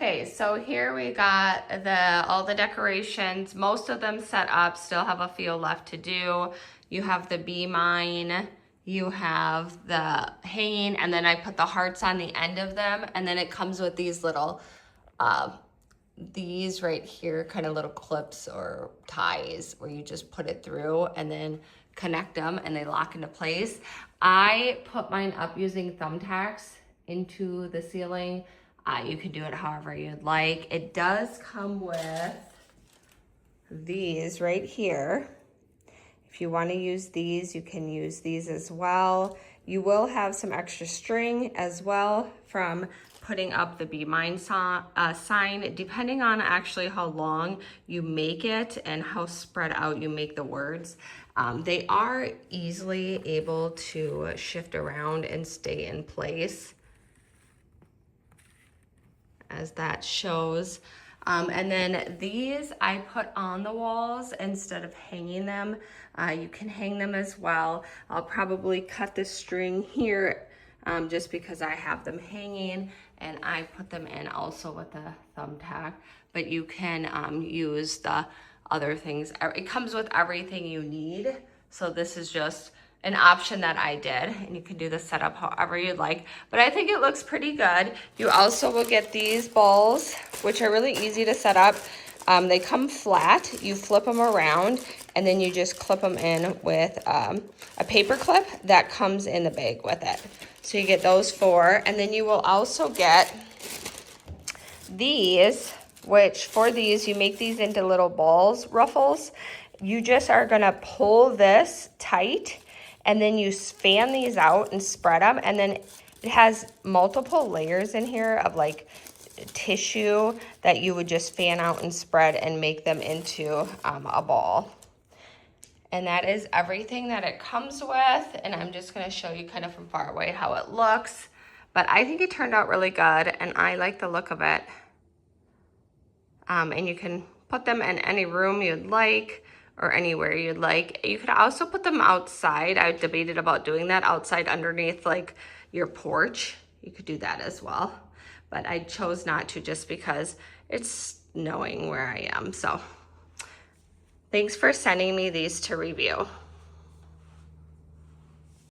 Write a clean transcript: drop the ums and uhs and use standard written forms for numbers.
Okay, so here we got all the decorations, most of them set up, still have a few left to do. You have the Be Mine, you have the hanging, and then I put the hearts on the end of them, and then it comes with these little, these right here, kind of little clips or ties where you just put it through and then connect them and they lock into place. I put mine up using thumbtacks into the ceiling. You can do it however you'd like. It does come with these right here. If you want to use these, you can use these as well. You will have some extra string as well from putting up the Be Mine sign, depending on actually how long you make it and how spread out you make the words. They are easily able to shift around and stay in place, as that shows. And then these I put on the walls instead of hanging them. You can hang them as well. I'll probably cut the string here just because I have them hanging, and I put them in also with a thumbtack, but you can use the other things. It comes with everything you need. So this is just an option that I did, and you can do the setup however you'd like, but I think it looks pretty good. You also will get these balls, which are really easy to set up. They come flat, you flip them around, and then you just clip them in with a paper clip that comes in the bag with it. So you get those 4, and then you will also get these, which for these, you make these into little balls, ruffles. You just are gonna pull this tight, and then you fan these out and spread them, and then it has multiple layers in here of like tissue that you would just fan out and spread and make them into a ball. And that is everything that it comes with, and I'm just gonna show you kind of from far away how it looks, but I think it turned out really good, and I like the look of it. And you can put them in any room you'd like, or anywhere you'd like. You could also put them outside. I debated about doing that outside underneath like your porch. You could do that as well, but I chose not to just because it's snowing where I am. So thanks for sending me these to review.